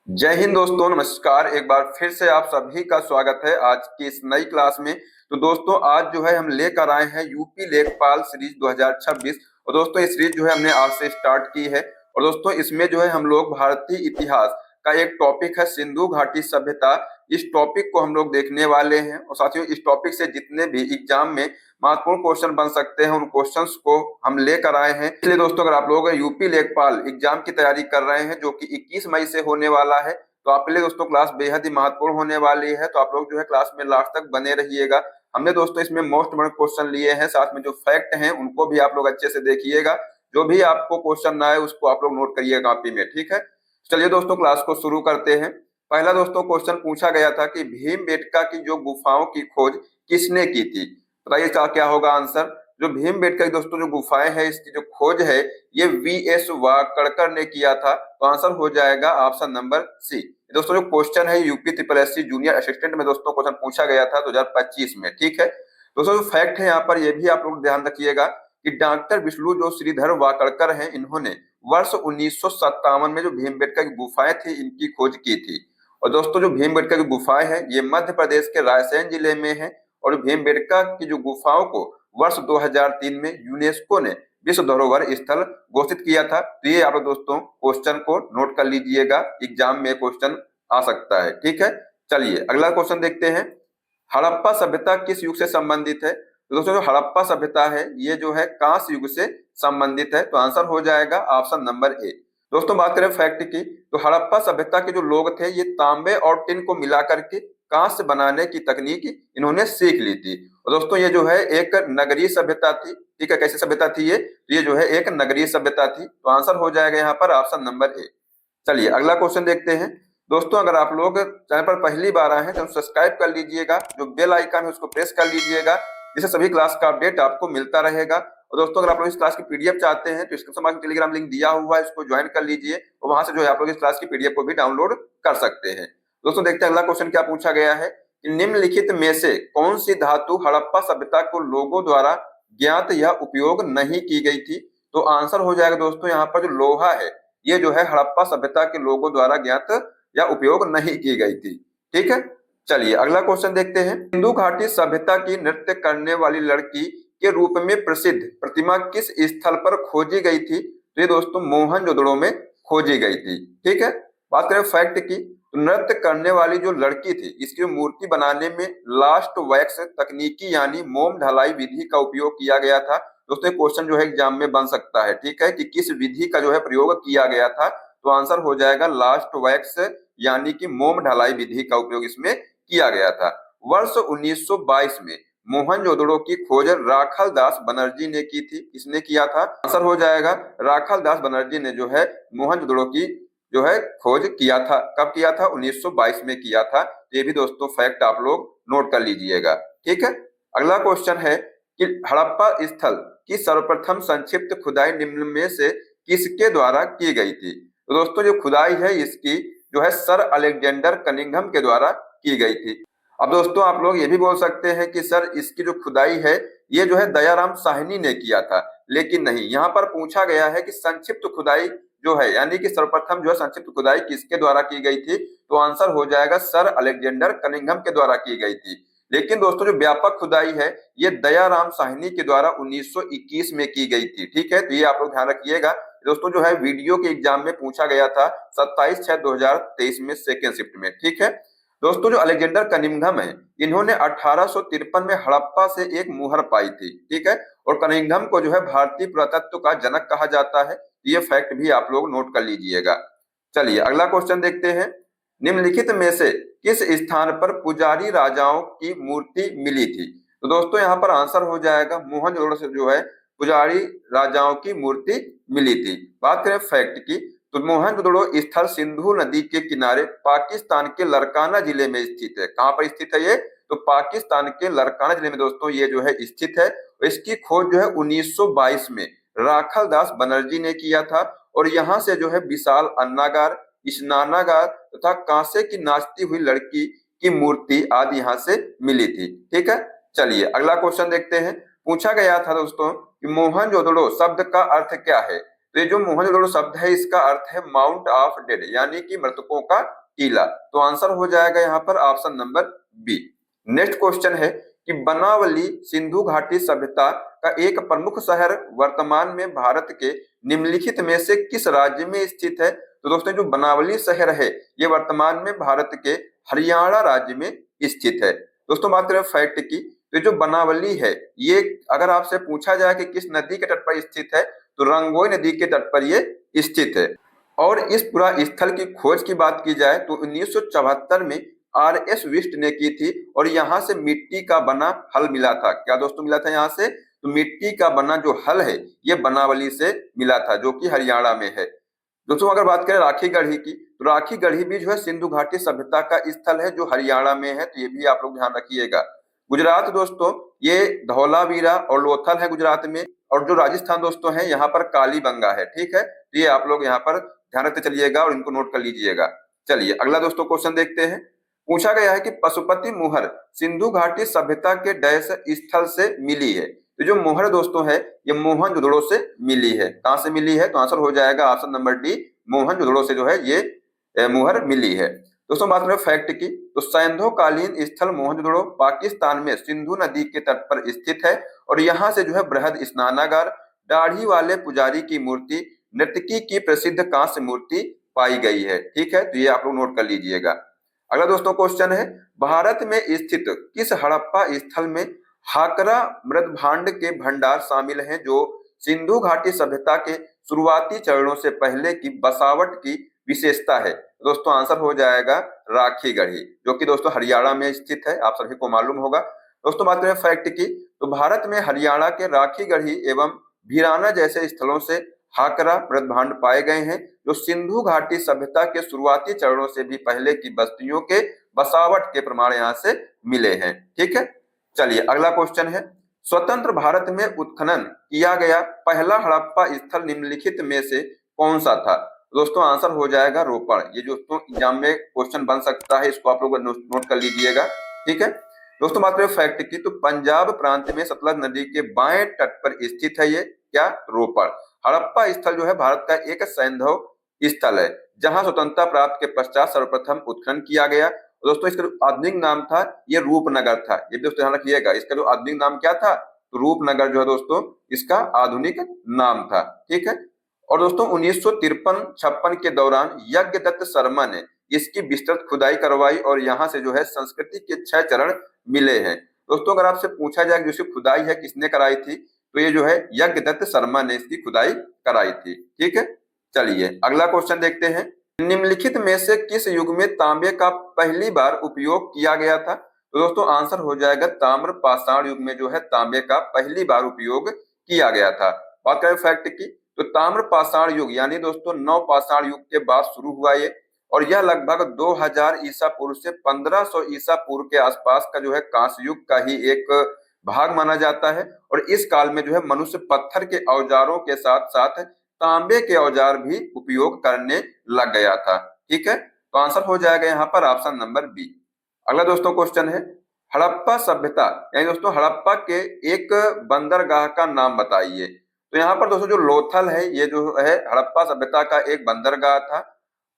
जय हिंद दोस्तों, नमस्कार। एक बार फिर से आप सभी का स्वागत है आज की इस नई क्लास में। तो दोस्तों आज जो है हम लेकर आए हैं यूपी लेखपाल सीरीज 2026। और दोस्तों ये सीरीज जो है हमने आज से स्टार्ट की है। और दोस्तों इसमें जो है हम लोग भारतीय इतिहास का एक टॉपिक है सिंधु घाटी सभ्यता। इस टॉपिक को हम लोग देखने वाले हैं और साथियों इस टॉपिक से जितने भी एग्जाम में महत्वपूर्ण क्वेश्चन बन सकते हैं उन क्वेश्चंस को हम लेकर आए हैं। इसलिए दोस्तों अगर आप लोग यूपी लेखपाल एग्जाम की तैयारी कर रहे हैं जो कि 21 मई से होने वाला है, तो आपके लिए दोस्तों क्लास बेहद ही महत्वपूर्ण होने वाली है। तो आप लोग जो है क्लास में लास्ट तक बने रहिएगा। हमने दोस्तों इसमें मोस्ट बड़े क्वेश्चन लिए हैं, साथ में जो फैक्ट हैं उनको भी आप लोग अच्छे से देखिएगा। जो भी आपको क्वेश्चन ना आए उसको आप लोग नोट करिएगा कॉपी में, ठीक है। चलिए दोस्तों क्लास को शुरू करते हैं। पहला दोस्तों क्वेश्चन पूछा गया था कि भीमबेटका की जो गुफाओं की खोज किसने की थी। बताइए क्या होगा आंसर। जो भीमबेटका की दोस्तों जो गुफाएं हैं इसकी जो खोज है ये वीएस वाकड़कर ने किया था। तो आंसर हो जाएगा ऑप्शन नंबर सी। दोस्तों जो क्वेश्चन है UP triple S C junior assistant में दोस्तों क्वेश्चन पूछा गया था 2025 में, ठीक है। दोस्तों जो फैक्ट है यहाँ पर ये भी आप लोग ध्यान रखिएगा कि डॉक्टर विष्णु जो श्रीधर वाकड़कर हैं इन्होंने वर्ष 1957 में जो भीमबेटका की गुफाएं थी इनकी खोज की थी। और दोस्तों जो भीमबेटका की गुफाएं हैं ये मध्य प्रदेश के रायसेन जिले में है। और भीमबेटका की जो गुफाओं को वर्ष 2003 में यूनेस्को ने विश्व धरोहर स्थल घोषित किया था। तो ये आप दोस्तों क्वेश्चन को नोट कर लीजिएगा, एग्जाम में क्वेश्चन आ सकता है, ठीक है। चलिए अगला क्वेश्चन देखते हैं। हड़प्पा सभ्यता किस युग से संबंधित है। तो दोस्तों जो हड़प्पा सभ्यता है ये जो है कांस्य युग से संबंधित है। तो आंसर हो जाएगा ऑप्शन नंबर ए। दोस्तों बात करें फैक्ट की तो हड़प्पा सभ्यता के जो लोग थे ये तांबे और टिन को मिला करके कांस्य बनाने की तकनीक इन्होंने सीख ली थी। और दोस्तों ये जो है एक नगरीय सभ्यता थी, ठीक है। कैसी सभ्यता थी ये जो है एक नगरीय सभ्यता थी। तो आंसर हो जाएगा यहाँ पर ऑप्शन नंबर ए। चलिए अगला क्वेश्चन देखते हैं। दोस्तों अगर आप लोग चैनल पर पहली बार आए हैं तो सब्सक्राइब कर लीजिएगा, जो बेल आइकन है उसको प्रेस कर लीजिएगा, जिससे सभी क्लास का अपडेट आपको मिलता रहेगा। और दोस्तों अगर आप लोग इस क्लास की पीडीएफ चाहते हैं तो डिस्क्रिप्शन बॉक्स में टेलीग्राम लिंक दिया हुआ है, इसको ज्वाइन कर लीजिए और वहां से जो है आप लोग इस क्लास की पीडीएफ को भी डाउनलोड कर सकते हैं। दोस्तों देखते हैं अगला क्वेश्चन क्या पूछा गया है कि निम्नलिखित में से कौन सी धातु हड़प्पा सभ्यता को लोगों द्वारा ज्ञात या उपयोग नहीं की गई थी। तो आंसर हो जाएगा दोस्तों यहाँ पर जो लोहा है ये जो है हड़प्पा सभ्यता के लोगों द्वारा ज्ञात या उपयोग नहीं की गई थी, ठीक है। चलिए अगला क्वेश्चन देखते हैं। सिंधु घाटी सभ्यता की नृत्य करने वाली लड़की के रूप में प्रसिद्ध प्रतिमा किस स्थल पर खोजी गई थी। तो ये दोस्तों मोहनजोदड़ो में खोजी गई थी, ठीक है। बात करें फैक्ट की तो नृत्य करने वाली जो लड़की थी इसकी मूर्ति बनाने में लास्ट वैक्स तकनीकी यानी मोम ढलाई विधि का उपयोग किया गया था। दोस्तों क्वेश्चन जो है एग्जाम में बन सकता है, ठीक है, कि किस विधि का जो है प्रयोग किया गया था। तो आंसर हो जाएगा लास्ट वैक्स यानी कि मोम ढलाई विधि का उपयोग इसमें किया गया था। वर्ष 1922 में मोहनजोदड़ो की खोज राखल दास बनर्जी ने की थी। किसने किया था। आंसर हो जाएगा राखल दास बनर्जी ने जो है मोहनजोदड़ो की जो है खोज किया था। कब किया था। 1922 में किया था। ये भी दोस्तों फैक्ट आप लोग नोट कर लीजिएगा, ठीक है। अगला क्वेश्चन है कि हड़प्पा स्थल की सर्वप्रथम संक्षिप्त खुदाई निम्न में से किसके द्वारा की गई थी। तो दोस्तों जो खुदाई है इसकी जो है सर अलेक्जेंडर कनिंघम के द्वारा की गई थी। अब दोस्तों आप लोग ये भी बोल सकते हैं कि सर इसकी जो खुदाई है ये जो है दयाराम साहनी ने किया था, लेकिन नहीं, यहाँ पर पूछा गया है कि संक्षिप्त खुदाई जो है यानी कि सर्वप्रथम जो है संक्षिप्त खुदाई किसके द्वारा की गई थी। तो आंसर हो जाएगा सर अलेक्जेंडर कनिंघम के द्वारा की गई थी। लेकिन दोस्तों जो व्यापक खुदाई है ये दयाराम साहनी के द्वारा 1921 में की गई थी, ठीक है। तो ये आप लोग ध्यान रखिएगा। दोस्तों जो है वीडियो के एग्जाम में पूछा गया था 27/6/2023 में सेकेंड शिफ्ट में, ठीक है। दोस्तों जो अलेक्जेंडर कनिंघम है इन्होंने 1853 में हड़प्पा से एक मुहर पाई थी, ठीक है। और कनिंघम को जो है भारतीय पुरातत्व का जनक कहा जाता है। ये फैक्ट भी आप लोग नोट कर लीजिएगा। चलिए अगला क्वेश्चन देखते हैं। निम्नलिखित में से किस स्थान पर पुजारी राजाओं की मूर्ति मिली थी। तो दोस्तों यहाँ पर आंसर हो जाएगा मोहनजोदड़ो से जो है पुजारी राजाओं की मूर्ति मिली थी। बात करें फैक्ट की तो मोहनजोदड़ो स्थल सिंधु नदी के किनारे पाकिस्तान के लरकाना जिले में स्थित है। कहाँ पर स्थित है ये। तो पाकिस्तान के लरकाना जिले में दोस्तों ये जो है स्थित है। इसकी खोज जो है 1922 में राखल दास बनर्जी ने किया था। और यहाँ से जो है विशाल अन्नागार, स्नानागार तथा कांसे की नाचती हुई लड़की की मूर्ति आदि यहाँ से मिली थी, ठीक है। चलिए अगला क्वेश्चन देखते हैं। पूछा गया था दोस्तों कि मोहनजोदड़ो शब्द का अर्थ क्या है। तो ये जो मोहनजोदड़ो शब्द है इसका अर्थ है माउंट ऑफ डेड, यानी कि मृतकों का टीला। तो आंसर हो जाएगा यहाँ पर option number B. Next question है कि बनावली सिंधु घाटी सभ्यता का एक प्रमुख शहर वर्तमान में भारत के निम्नलिखित में से किस राज्य में स्थित है? तो दोस्तों जो बनावली शहर है ये वर्तमान में भारत के हरियाणा राज्य में स्थित है। दोस्तों बात करें फैक्ट की, तो जो बनावली है ये अगर आपसे पूछा जाए कि किस नदी के तट पर स्थित है तो रंगोई नदी के तट पर ये स्थित है। और इस पूरा स्थल की खोज की बात की जाए तो 1974 में RS विस्ट ने की थी और यहाँ से मिट्टी का बना हल मिला था। क्या दोस्तों मिला था यहाँ से? तो मिट्टी का बना जो हल है ये बनावली से मिला था जो कि हरियाणा में है। दोस्तों अगर बात करें राखी गढ़ी की, तो राखी गढ़ी भी जो है सिंधु घाटी सभ्यता का स्थल है जो हरियाणा में है, तो ये भी आप लोग ध्यान रखिएगा। गुजरात दोस्तों ये धौलावीरा और लोथल है गुजरात में, और जो राजस्थान दोस्तों है यहाँ पर कालीबंगा है। ठीक है, तो ये आप लोग यहाँ पर ध्यान रखते चलिएगा और इनको नोट कर लीजिएगा। चलिए अगला दोस्तों क्वेश्चन देखते हैं। पूछा गया है कि पशुपति मुहर सिंधु घाटी सभ्यता के डैश स्थल से मिली है। तो जो मुहर दोस्तों है ये मोहनजोदड़ो से मिली है। कहां से मिली है? तो आंसर हो जाएगा ऑप्शन नंबर डी, मोहनजोदड़ो से जो है ये मुहर मिली है। दोस्तों बात करें फैक्ट की, तो सैंधोकालीन स्थल मोहनजोदड़ो पाकिस्तान में सिंधु नदी के तट पर स्थित है और यहाँ से जो है बृहद स्नानागार, दाढ़ी वाले पुजारी की मूर्ति, नर्तकी की प्रसिद्ध कांस्य मूर्ति पाई गई है। ठीक है, तो ये आप लोग नोट कर लीजिएगा। अगला दोस्तों क्वेश्चन है, भारत में स्थित किस हड़प्पा स्थल में हाकरा मृद भांड के भंडार शामिल हैं जो सिंधु घाटी सभ्यता के शुरुआती चरणों से पहले की बसावट की विशेषता है? दोस्तों आंसर हो जाएगा राखी गढ़ी, जो कि दोस्तों हरियाणा में स्थित है, आप सभी को मालूम होगा। दोस्तों बात करें फैक्ट की, तो भारत में हरियाणा के राखी गढ़ी एवं भीराना जैसे स्थलों से हाकरा मृद भांड पाए गए हैं जो सिंधु घाटी सभ्यता के शुरुआती चरणों से भी पहले की बस्तियों के बसावट के प्रमाण यहाँ से मिले हैं। ठीक है, चलिए अगला क्वेश्चन है, स्वतंत्र भारत में उत्खनन किया गया पहला हड़प्पा स्थल निम्नलिखित में से कौन सा था? दोस्तों आंसर हो जाएगा रोपड़। ये दोस्तों एग्जाम में क्वेश्चन बन सकता है, इसको आप लोग नोट कर लीजिएगा। ठीक है, दोस्तों बात करें फैक्ट की, तो पंजाब प्रांत में सतलज नदी के बाएं तट पर स्थित है ये क्या? रोपड़। हड़प्पा स्थल जो है भारत का एक सैंधव स्थल है जहां स्वतंत्रता प्राप्त के पश्चात सर्वप्रथम उत्खनन किया गया। दोस्तों इसका जो आधुनिक नाम था ये रूपनगर था, ये भी दोस्तों ध्यान रखिएगा। इसका जो आधुनिक नाम क्या था? तो रूपनगर जो है दोस्तों इसका आधुनिक नाम था। ठीक है, और दोस्तों 1953-56 के दौरान यज्ञदत्त शर्मा ने इसकी विस्तृत खुदाई करवाई और यहाँ से जो है संस्कृति के 6 चरण मिले हैं। दोस्तों अगर आपसे पूछा जाए कि इसकी खुदाई है किसने कराई थी, तो ये जो है यज्ञदत्त शर्मा ने इसकी खुदाई कराई थी। ठीक है, चलिए अगला क्वेश्चन देखते हैं, निम्नलिखित में से किस युग में तांबे का पहली बार उपयोग किया गया था? तो दोस्तों आंसर हो जाएगा ताम्र पाषाण युग में जो है तांबे का पहली बार उपयोग किया गया था। बात करें फैक्ट की, तो ताम्र पाषाण युग यानी दोस्तों नव पाषाण युग के बाद शुरू हुआ ये, और यह लगभग 2000 ईसा पूर्व से 1500 ईसा पूर्व के आसपास का जो है कांस्य युग का ही एक भाग माना जाता है। और इस काल में जो है मनुष्य पत्थर के औजारों के साथ साथ तांबे के औजार भी उपयोग करने लग गया था। ठीक है, तो आंसर हो जाएगा यहाँ पर ऑप्शन नंबर बी। अगला दोस्तों क्वेश्चन है, हड़प्पा सभ्यता यानी दोस्तों हड़प्पा के एक बंदरगाह का नाम बताइए। तो यहाँ पर दोस्तों जो लोथल है ये जो है हड़प्पा सभ्यता का एक बंदरगाह था।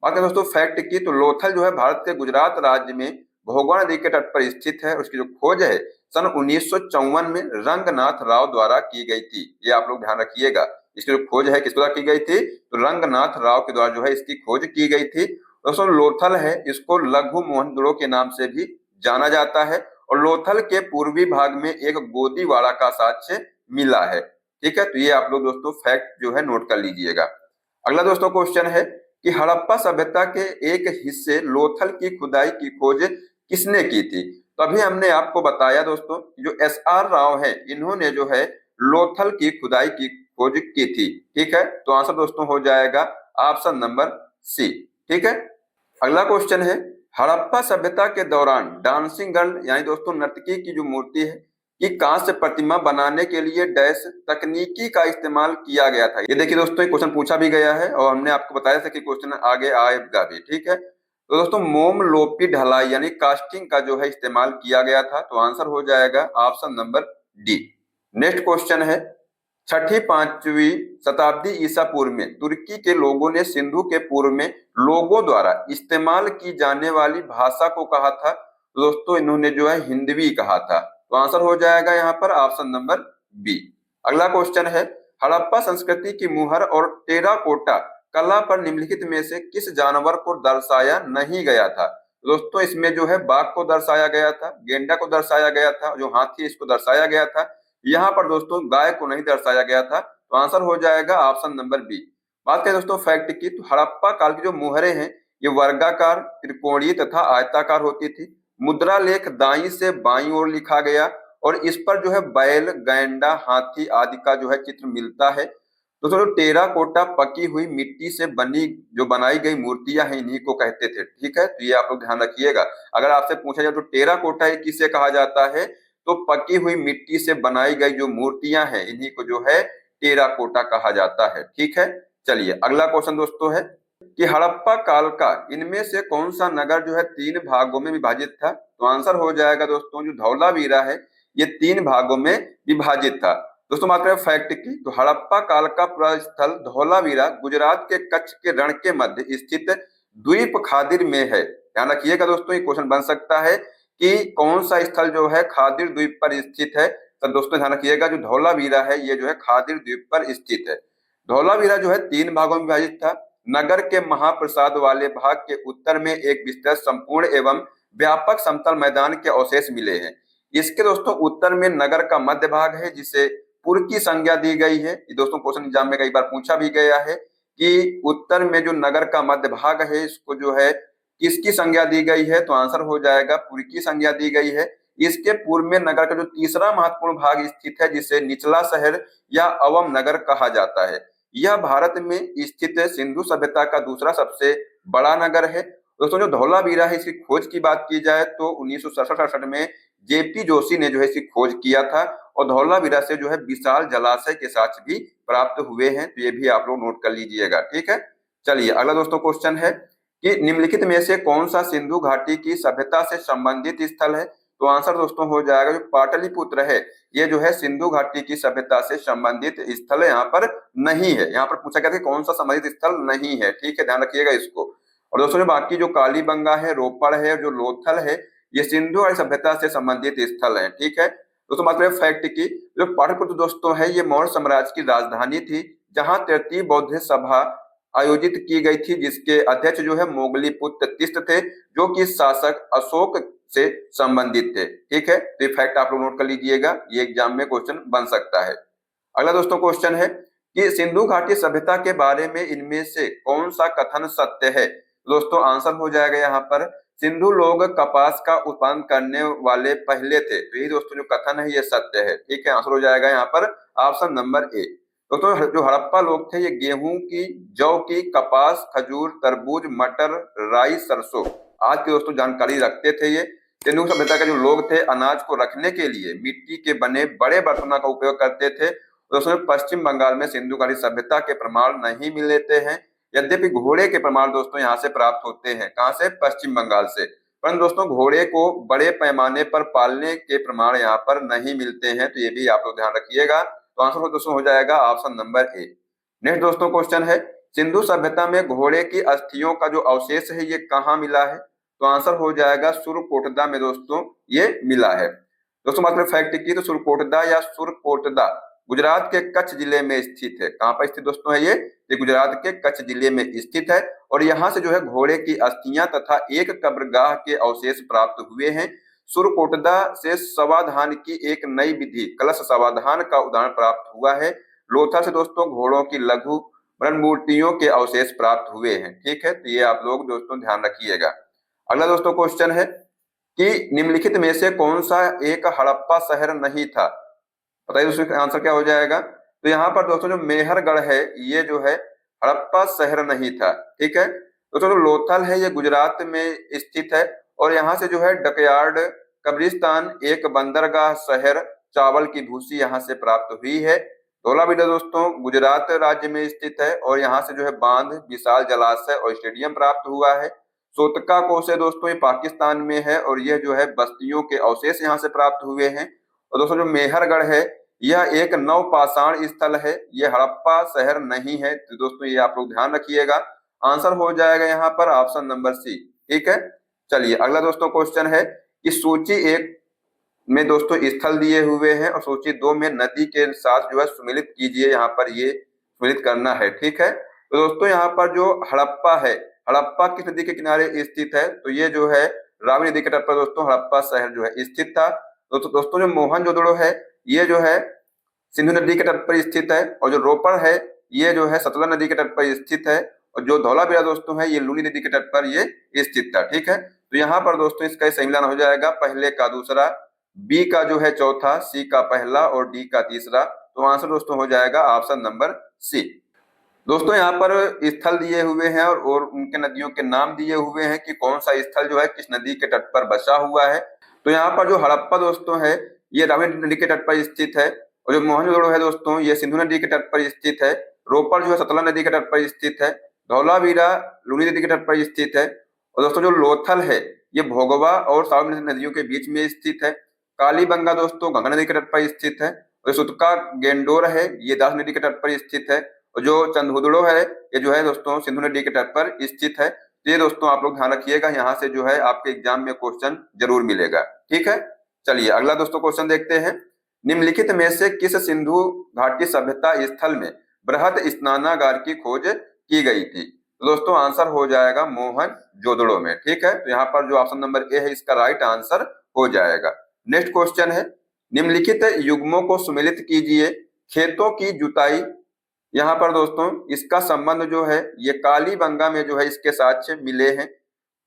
बाकी दोस्तों फैक्ट की, तो लोथल जो है भारत के गुजरात राज्य में भोगवा नदी के तट पर स्थित है। उसकी जो खोज है सन 1954 में रंगनाथ राव द्वारा की गई थी, ये आप लोग ध्यान रखिएगा। इसकी जो खोज है किस द्वारा की गई थी? तो रंगनाथ राव के द्वारा जो है इसकी खोज की गई थी। दोस्तों लोथल है इसको लघु मोहनजोदड़ो के नाम से भी जाना जाता है और लोथल के पूर्वी भाग में एक गोदीवाड़ा का साक्ष्य मिला है। ठीक है, तो ये आप लोग दोस्तों फैक्ट जो है नोट कर लीजिएगा। अगला दोस्तों क्वेश्चन है कि हड़प्पा सभ्यता के एक हिस्से लोथल की खुदाई की खोज किसने की थी? तो अभी हमने आपको बताया दोस्तों जो SR राव है इन्होंने जो है लोथल की खुदाई की खोज की थी। ठीक है, तो आंसर दोस्तों हो जाएगा ऑप्शन नंबर सी। ठीक है, अगला क्वेश्चन है, हड़प्पा सभ्यता के दौरान डांसिंग गर्ल यानी दोस्तों नर्तकी की जो मूर्ति है कि कांस्य प्रतिमा बनाने के लिए डैश तकनीकी का इस्तेमाल किया गया था। ये देखिए दोस्तों ये क्वेश्चन पूछा भी गया है और हमने आपको बताया था कि क्वेश्चन आगे आएगा भी। ठीक है, तो दोस्तों मोम लोपी ढलाई यानी कास्टिंग का जो है इस्तेमाल किया गया था। तो आंसर हो जाएगा option number D. Next question है, छठी पांचवी शताब्दी ईसा पूर्व में तुर्की के लोगों ने सिंधु के पूर्व में लोगों द्वारा इस्तेमाल की जाने वाली भाषा को कहा था। तो दोस्तों इन्होंने जो है हिंदवी कहा था। तो आंसर हो जाएगा यहाँ पर ऑप्शन नंबर बी। अगला क्वेश्चन है, हड़प्पा संस्कृति की मुहर और टेराकोटा कला पर निम्नलिखित में से किस जानवर को दर्शाया नहीं गया था। दोस्तों इसमें जो है बाघ को दर्शाया गया था, गेंडा को दर्शाया गया था, जो हाथी इसको दर्शाया गया था। यहाँ पर दोस्तों गाय को नहीं दर्शाया गया था। तो आंसर हो जाएगा ऑप्शन नंबर बी। बात करें दोस्तों फैक्ट की, तो हड़प्पा काल की जो मुहरें हैं ये वर्गाकार, त्रिकोणीय तथा आयताकार होती थी। मुद्रा लेख दाईं से बाईं ओर लिखा गया और इस पर जो है बैल, गैंडा, हाथी आदि का जो है चित्र मिलता है। दोस्तों टेराकोटा पकी हुई मिट्टी से बनी जो बनाई गई मूर्तियां हैं इन्हीं को कहते थे। ठीक है, तो ये आप लोग ध्यान रखिएगा। अगर आपसे पूछा जाए तो टेराकोटा है किसे कहा जाता है, तो पकी हुई मिट्टी से बनाई गई जो मूर्तियां हैं इन्हीं को जो है टेराकोटा कहा जाता है। ठीक है, चलिए अगला क्वेश्चन दोस्तों है कि हड़प्पा काल का इनमें से कौन सा नगर जो है 3 भागों में विभाजित था। तो आंसर हो जाएगा दोस्तों जो धौलावीरा है ये 3 भागों में विभाजित था। दोस्तों बात करें फैक्ट की, तो हड़प्पा काल का पूरा स्थल धौलावीरा गुजरात के कच्छ के रण के मध्य स्थित द्वीप खादिर में है। ध्यान रखिएगा दोस्तों, ये क्वेश्चन बन सकता है कि कौन सा स्थल जो है खादिर द्वीप पर स्थित है। तो दोस्तों ध्यान रखिएगा जो धौलावीरा है ये जो है खादिर द्वीप पर स्थित है। धौलावीरा जो है 3 भागों में विभाजित था। नगर के महाप्रसाद वाले भाग के उत्तर में एक विस्तृत, संपूर्ण एवं व्यापक समतल मैदान के अवशेष मिले हैं। इसके दोस्तों उत्तर में नगर का मध्य भाग है जिसे पुर की संज्ञा दी गई है। ये दोस्तों क्वेश्चन एग्जाम में कई बार पूछा भी गया है कि उत्तर में जो नगर का मध्य भाग है इसको जो है किसकी संज्ञा दी गई है। तो आंसर हो जाएगा पुर की संज्ञा दी गई है। इसके पूर्व में नगर का जो तीसरा महत्वपूर्ण भाग स्थित है जिसे निचला शहर या अवम नगर कहा जाता है। यह भारत में स्थित सिंधु सभ्यता का दूसरा सबसे बड़ा नगर है। दोस्तों जो धौलावीरा है इसकी खोज की बात की जाए तो 1967 में जेपी जोशी ने जो है इसकी खोज किया था और धौलावीरा से जो है विशाल जलाशय के साक्ष्य भी प्राप्त हुए हैं। तो ये भी आप लोग नोट कर लीजिएगा। ठीक है, चलिए अगला दोस्तों क्वेश्चन है कि निम्नलिखित में से कौन सा सिंधु घाटी की सभ्यता से संबंधित स्थल है। तो आंसर दोस्तों हो जाएगा जो पाटलिपुत्र है ये जो है सिंधु घाटी की सभ्यता से संबंधित स्थल यहाँ पर नहीं है। यहाँ पर पूछा गया था कौन सा संबंधित स्थल नहीं है। ठीक है, ध्यान रखिएगा इसको। और दोस्तों जो बाकी जो कालीबंगा है, रोपड़ है, जो लोथल है ये सिंधु घाटी सभ्यता से संबंधित स्थल है। ठीक है दोस्तों, बात करें फैक्ट की, जो पाटलिपुत्र दोस्तों है ये मौर्य साम्राज्य की राजधानी थी जहां तृतीय बौद्ध सभा आयोजित की गई थी जिसके अध्यक्ष जो है मोगली पुत्र तिस्त थे जो कि शासक अशोक से संबंधित थे। ठीक है, तो ये फैक्ट आप लोग नोट कर लीजिएगा, ये एग्जाम में क्वेश्चन बन सकता है। अगला दोस्तों क्वेश्चन है कि सिंधु घाटी सभ्यता के बारे में इनमें से कौन सा कथन सत्य है। दोस्तों आंसर हो जाएगा यहाँ पर सिंधु लोग कपास का उत्पादन करने वाले पहले थे। तो यही दोस्तों जो कथन है ये सत्य है। ठीक है, आंसर हो जाएगा यहाँ पर ऑप्शन नंबर ए। दोस्तों जो हड़प्पा लोग थे ये गेहूं की, जौ की, कपास, खजूर, तरबूज, मटर, राई, सरसों आज की दोस्तों जानकारी रखते थे। ये सिंधु सभ्यता के जो लोग थे अनाज को रखने के लिए मिट्टी के बने बड़े बर्तनों का उपयोग करते थे। दोस्तों पश्चिम बंगाल में सिंधु घाटी सभ्यता के प्रमाण नहीं मिलते हैं, यद्यपि घोड़े के प्रमाण दोस्तों यहाँ से प्राप्त होते हैं। कहाँ से? पश्चिम बंगाल से। परंतु दोस्तों घोड़े को बड़े पैमाने पर पालने के प्रमाण यहाँ पर नहीं मिलते हैं। तो ये भी आप लोग ध्यान रखिएगा। तो आंसर दोस्तों हो जाएगा ऑप्शन नंबर ए। नेक्स्ट दोस्तों क्वेश्चन है सिंधु सभ्यता में घोड़े की अस्थियों का जो अवशेष है ये कहाँ मिला है। तो आंसर हो जाएगा सुरकोटदा में दोस्तों ये मिला है। दोस्तों बात करें फैक्ट की, तो सुरकोटदा या सुरकोटदा गुजरात के कच्छ जिले में स्थित है। कहाँ पर स्थित दोस्तों है ये गुजरात के कच्छ जिले में स्थित है और यहाँ से जो है घोड़े की अस्थियां तथा एक कब्रगाह के अवशेष प्राप्त हुए हैं। सुरकोटदा से समाधान की एक नई विधि कलश समाधान का उदाहरण प्राप्त हुआ है। लोथल से दोस्तों घोड़ों की लघु मृण मूर्तियों के अवशेष प्राप्त हुए हैं। ठीक है, तो ये आप लोग दोस्तों ध्यान रखिएगा। अगला दोस्तों क्वेश्चन है कि निम्नलिखित में से कौन सा एक हड़प्पा शहर नहीं था। बताइए दोस्तों आंसर क्या हो जाएगा। तो यहाँ पर दोस्तों जो मेहरगढ़ है ये जो है हड़प्पा शहर नहीं था। ठीक है दोस्तों, जो लोथल है ये गुजरात में स्थित है और यहाँ से जो है डकयार्ड कब्रिस्तान एक बंदरगाह शहर चावल की भूसी यहाँ से प्राप्त हुई है। धौलावीरा दोस्तों गुजरात राज्य में स्थित है और यहाँ से जो है बांध, विशाल जलाशय और स्टेडियम प्राप्त हुआ है। सोतका कोस है दोस्तों ये पाकिस्तान में है और यह जो है बस्तियों के अवशेष यहाँ से प्राप्त हुए हैं। और दोस्तों जो मेहरगढ़ है यह एक नवपाषाण स्थल है, ये हड़प्पा शहर नहीं है। तो दोस्तों ये आप लोग ध्यान रखिएगा, आंसर हो जाएगा यहाँ पर ऑप्शन नंबर सी। ठीक है, चलिए अगला दोस्तों क्वेश्चन है कि सूची 1 में दोस्तों स्थल दिए हुए हैं और सूची 2 में नदी के साथ जो है सुमिलित कीजिए, यहाँ पर ये सुमिलित करना है। ठीक है, तो दोस्तों यहाँ पर जो हड़प्पा है, हड़प्पा किस नदी के किनारे स्थित है? तो ये जो है रावी नदी के तट पर दोस्तों हड़प्पा शहर जो है स्थित था। दोस्तों जो मोहनजोदड़ो है ये जो है सिंधु नदी के तट पर स्थित है, और जो रोपड़ है ये जो है सतलज नदी के तट पर स्थित है, और जो धौलावीरा दोस्तों है ये लूनी नदी के तट पर ये स्थित था। ठीक है, तो यहाँ पर दोस्तों इसका सही मिलान हो जाएगा, पहले का दूसरा, बी का जो है चौथा, सी का पहला और डी का तीसरा। तो आंसर दोस्तों हो जाएगा ऑप्शन नंबर सी। दोस्तों यहाँ पर स्थल दिए हुए हैं और उनके नदियों के नाम दिए हुए हैं कि कौन सा स्थल जो है किस नदी के तट पर बसा हुआ है। तो यहाँ पर जो हड़प्पा दोस्तों है ये रावी नदी के तट पर स्थित है, और जो मोहनजोदड़ो है दोस्तों ये सिंधु नदी के तट पर स्थित है, रोपड़ जो है सतलज नदी के तट पर स्थित है, धौलावीरा लूनी नदी के तट पर स्थित है, और दोस्तों जो लोथल है ये भोगवा और सावित्री नदियों के बीच में स्थित है, कालीबंगा दोस्तों गंगा नदी के तट पर स्थित है, और सुतका गेंडोर है ये दास नदी के तट पर स्थित है, और जो चंदहुदड़ो है ये जो है दोस्तों सिंधु नदी के तट पर स्थित है। तो ये दोस्तों आप लोग ध्यान रखिएगा, यहाँ से जो है आपके एग्जाम में क्वेश्चन जरूर मिलेगा। ठीक है, चलिए अगला दोस्तों क्वेश्चन देखते हैं, निम्नलिखित में से किस सिंधु घाटी सभ्यता स्थल में बृहद स्नानागार की खोज की गई थी? तो दोस्तों आंसर हो जाएगा मोहनजोदड़ो में। ठीक है, तो यहाँ पर जो ऑप्शन नंबर ए है इसका राइट आंसर हो जाएगा। नेक्स्ट क्वेश्चन है, निम्नलिखित युग्मों को सुमेलित कीजिए, खेतों की जुताई। यहाँ पर दोस्तों इसका संबंध जो है ये कालीबंगा में जो है इसके साक्ष्य मिले हैं।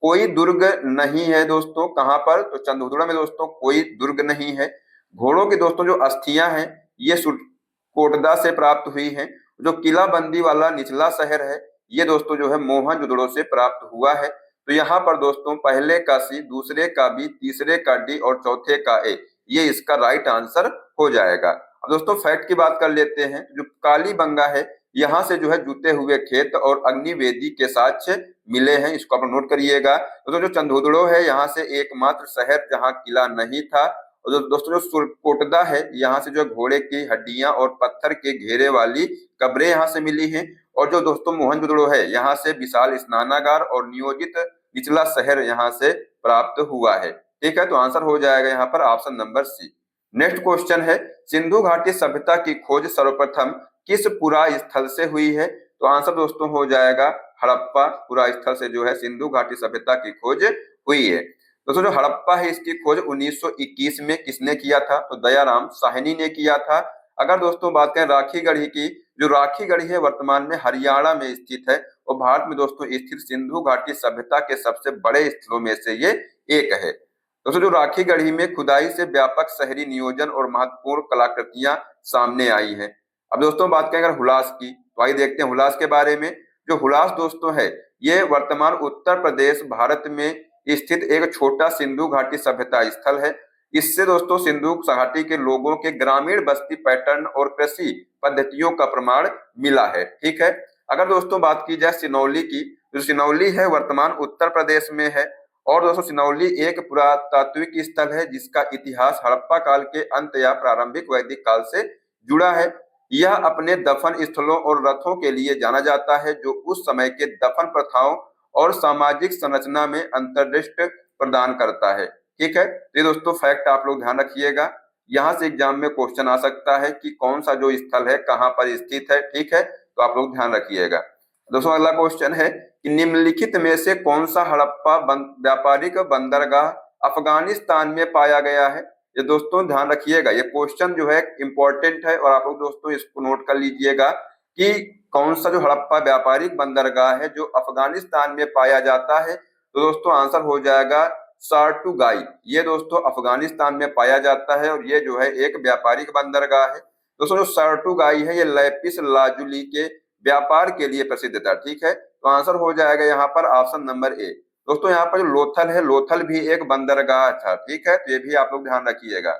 कोई दुर्ग नहीं है दोस्तों, कहाँ पर? तो चंदहुदड़ा में दोस्तों कोई दुर्ग नहीं है। घोड़ों की दोस्तों जो अस्थियां हैं ये कोटदा से प्राप्त हुई हैं। जो किला बंदी वाला निचला शहर है ये दोस्तों जो है मोहनजोदड़ो से प्राप्त हुआ है। तो यहाँ पर दोस्तों पहले का सी, दूसरे का बी, तीसरे का डी और चौथे का ए, ये इसका राइट आंसर हो जाएगा। अब दोस्तों फैक्ट की बात कर लेते हैं, जो कालीबंगा है यहाँ से जो है जुते हुए खेत और अग्निवेदी के साक्ष्य मिले हैं, इसको आप नोट करिएगा। तो जो चंदहुदड़ो है यहाँ से एकमात्र शहर जहाँ किला नहीं था, और जो दोस्तों जो सुरकोटदा है यहाँ से जो घोड़े की हड्डियां और पत्थर के घेरे वाली कब्रें यहाँ से मिली हैं, और जो दोस्तों मोहनजोदड़ो है यहाँ से विशाल स्नानागार और नियोजित निचला शहर यहाँ से प्राप्त हुआ है। ठीक है, तो आंसर हो जाएगा यहाँ पर option number C. Next question है, सिंधु घाटी सभ्यता की खोज सर्वप्रथम किस पुरा स्थल से हुई है? तो आंसर दोस्तों हो जाएगा हड़प्पा पुरा स्थल से जो है सिंधु घाटी सभ्यता की खोज हुई है। दोस्तों जो हड़प्पा है इसकी खोज 1921 में किसने किया था? तो दयाराम साहनी ने किया था। अगर दोस्तों बात करें राखी गढ़ी की, जो राखी गढ़ी है वर्तमान में हरियाणा में स्थित है, और भारत में दोस्तों स्थित सिंधु घाटी सभ्यता के सबसे बड़े स्थलों में से ये एक है। दोस्तों जो राखी गढ़ी में खुदाई से व्यापक शहरी नियोजन और महत्वपूर्ण कलाकृतियां सामने आई है। अब दोस्तों बात करें अगर हुलास की, तो आइए देखते हैं हुलास के बारे में। जो हुलास दोस्तों है ये वर्तमान उत्तर प्रदेश भारत में स्थित एक छोटा सिंधु घाटी सभ्यता स्थल है। इससे दोस्तों सिंधु घाटी के लोगों के ग्रामीण बस्ती पैटर्न और कृषि पद्धतियों का प्रमाण मिला है। ठीक है, अगर दोस्तों बात की जाए सिनौली की, जो सिनौली है वर्तमान उत्तर प्रदेश में है, और दोस्तों सिनौली एक पुरातात्विक स्थल है जिसका इतिहास हड़प्पा काल के अंत या प्रारंभिक वैदिक काल से जुड़ा है। यह अपने दफन स्थलों और रथों के लिए जाना जाता है, जो उस समय के दफन प्रथाओं और सामाजिक संरचना में अंतर्दृष्टि प्रदान करता है। ठीक है, तो ये दोस्तों फैक्ट आप लोग ध्यान रखिएगा, यहाँ से एग्जाम में क्वेश्चन आ सकता है कि कौन सा जो स्थल है कहाँ पर स्थित है। ठीक है, तो आप लोग ध्यान रखिएगा। दोस्तों अगला क्वेश्चन है कि निम्नलिखित में से कौन सा हड़प्पा व्यापारिक बंदरगाह अफगानिस्तान में पाया गया है? ये दोस्तों ध्यान रखिएगा, ये क्वेश्चन जो है इंपॉर्टेंट है, और आप लोग दोस्तों इसको नोट कर लीजिएगा कि कौन सा जो हड़प्पा व्यापारिक बंदरगाह है जो अफगानिस्तान में पाया जाता है। तो दोस्तों आंसर हो जाएगा सार्टुगाई, ये दोस्तों अफगानिस्तान में पाया जाता है, और ये जो है एक व्यापारिक बंदरगाह है। दोस्तों जो सार्टुगाई है ये लैपिस लाजुली के व्यापार के लिए प्रसिद्ध था। ठीक है, तो आंसर हो जाएगा यहाँ पर ऑप्शन नंबर ए। दोस्तों यहाँ पर जो लोथल है, लोथल भी एक बंदरगाह था। ठीक है, तो ये भी आप लोग ध्यान रखिएगा।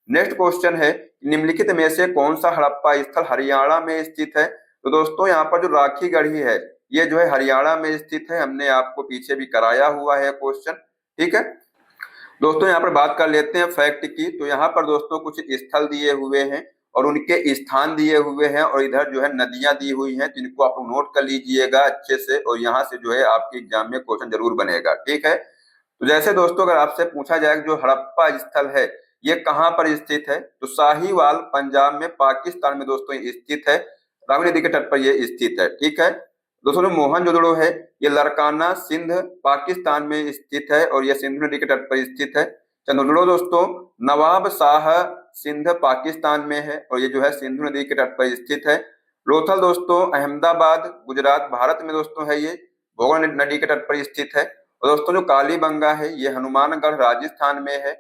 नेक्स्ट क्वेश्चन है, निम्नलिखित में से कौन सा हड़प्पा स्थल हरियाणा में स्थित है? तो दोस्तों यहाँ पर जो राखी गढ़ी है ये जो है हरियाणा में स्थित है, हमने आपको पीछे भी कराया हुआ है क्वेश्चन। ठीक है, दोस्तों यहाँ पर बात कर लेते हैं फैक्ट की। तो यहाँ पर दोस्तों कुछ स्थल दिए हुए हैं, और उनके स्थान दिए हुए हैं और इधर जो है नदियां दी हुई हैं, तो इनको आप लोग नोट कर लीजिएगा अच्छे से और यहाँ से जो है आपके एग्जाम में क्वेश्चन जरूर बनेगा। ठीक है, तो जैसे दोस्तों अगर आपसे पूछा जाए जो हड़प्पा स्थल है ये कहाँ पर स्थित है, तो साहिवाल पंजाब में पाकिस्तान में दोस्तों ये स्थित है, रावी नदी के तट पर ये स्थित है। ठीक है दोस्तों, जो मोहनजोदड़ो है ये लरकाना सिंध पाकिस्तान में स्थित है और ये सिंधु नदी के तट पर स्थित है। चंदोदड़ो दोस्तों नवाब शाह सिंध पाकिस्तान में है और ये जो है सिंधु नदी के तट पर स्थित है। लोथल दोस्तों अहमदाबाद गुजरात भारत में दोस्तों है, ये भोगल नदी के तट पर स्थित है। और दोस्तों जो कालीबंगा है ये हनुमानगढ़ राजस्थान में है,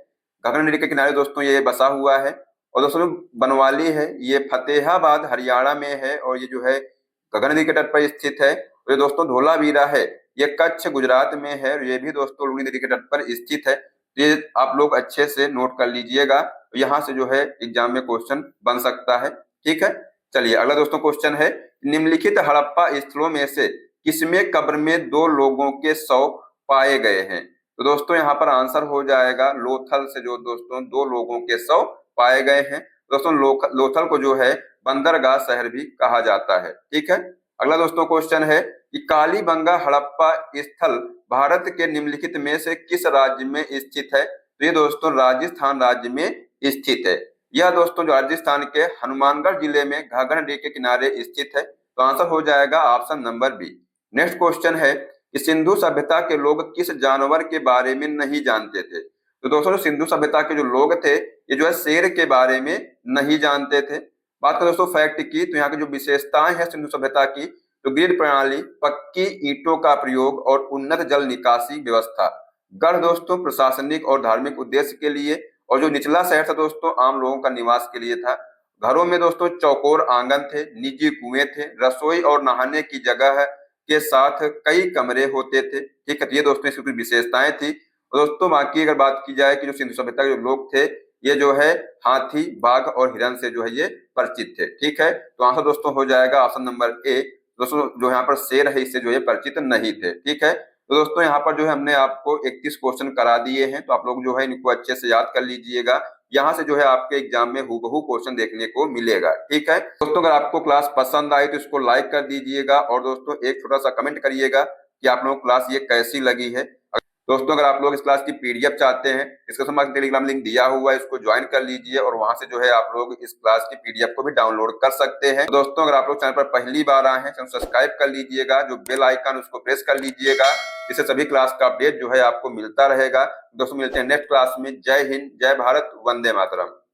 घाघरा नदी के किनारे दोस्तों ये बसा हुआ है। और दोस्तों जो बनवाली है ये फतेहाबाद हरियाणा में है और ये जो है घाघरा नदी के तट पर स्थित है। और ये दोस्तों धोलावीरा है ये कच्छ गुजरात में है और ये भी दोस्तों लुनी नदी के तट पर स्थित है। तो ये आप लोग अच्छे से नोट कर लीजिएगा, तो यहाँ से जो है एग्जाम में क्वेश्चन बन सकता है। ठीक है, चलिए अगला दोस्तों क्वेश्चन है, निम्नलिखित हड़प्पा स्थलों में से किसमें कब्र में 2 लोगों के शव पाए गए हैं। तो दोस्तों यहाँ पर आंसर हो जाएगा लोथल से जो दोस्तों 2 लोगों के शव पाए गए हैं। दोस्तों लोथल को जो है बंदरगाह शहर भी कहा जाता है। ठीक है, अगला दोस्तों क्वेश्चन है कि कालीबंगा हड़प्पा स्थल भारत के निम्नलिखित में से किस राज्य में स्थित है। तो ये दोस्तों राजस्थान राज्य में स्थित है। यह दोस्तों जो राजस्थान के हनुमानगढ़ जिले में घाघरा नदी के किनारे स्थित है। तो आंसर हो जाएगा option number B. Next question है कि सिंधु सभ्यता के लोग किस जानवर के बारे में नहीं जानते थे। तो दोस्तों सिंधु सभ्यता के जो लोग थे ये जो है शेर के बारे में नहीं जानते थे। बात करें दोस्तों फैक्ट की, तो यहाँ की जो विशेषताएं हैं सिंधु सभ्यता की, तो ग्रिड प्रणाली, पक्की ईंटों का प्रयोग और उन्नत जल निकासी व्यवस्था। गढ़ दोस्तों प्रशासनिक और धार्मिक उद्देश्य के लिए, और जो निचला शहर था दोस्तों आम लोगों का निवास के लिए था। घरों में दोस्तों चौकोर आंगन थे, निजी कुएं थे, रसोई और नहाने की जगह के साथ कई कमरे होते थे। ठीक है, तो ये दोस्तों इसकी विशेषताएं थी। दोस्तों बाकी अगर बात की जाए कि जो सिंधु सभ्यता के जो लोग थे ये जो है हाथी बाघ और हिरन से जो है ये परिचित थे। ठीक है, तो आंसर दोस्तों हो जाएगा ऑप्शन नंबर ए। दोस्तों जो यहाँ पर शेर है इससे जो है परिचित नहीं थे। ठीक है, तो दोस्तों यहाँ पर जो है हमने आपको 31 क्वेश्चन करा दिए हैं, तो आप लोग जो है इनको अच्छे से याद कर लीजिएगा। यहाँ से जो है आपके एग्जाम में हूबहू क्वेश्चन देखने को मिलेगा। ठीक है दोस्तों, अगर आपको क्लास पसंद आई तो इसको लाइक कर दीजिएगा और दोस्तों एक छोटा सा कमेंट करिएगा कि आप लोगों को क्लास ये कैसी लगी है। दोस्तों अगर आप लोग इस क्लास की पीडीएफ चाहते हैं, इसका हमारा टेलीग्राम लिंक दिया हुआ है, इसको ज्वाइन कर लीजिए और वहां से जो है आप लोग इस क्लास की पीडीएफ को भी डाउनलोड कर सकते हैं। दोस्तों अगर आप लोग चैनल पर पहली बार आए हैं चैनल सब्सक्राइब कर लीजिएगा, जो बेल आइकन उसको प्रेस कर लीजिएगा, इससे सभी क्लास का अपडेट जो है आपको मिलता रहेगा। दोस्तों मिलते हैं नेक्स्ट क्लास में। जय हिंद, जय भारत, वंदे मातरम।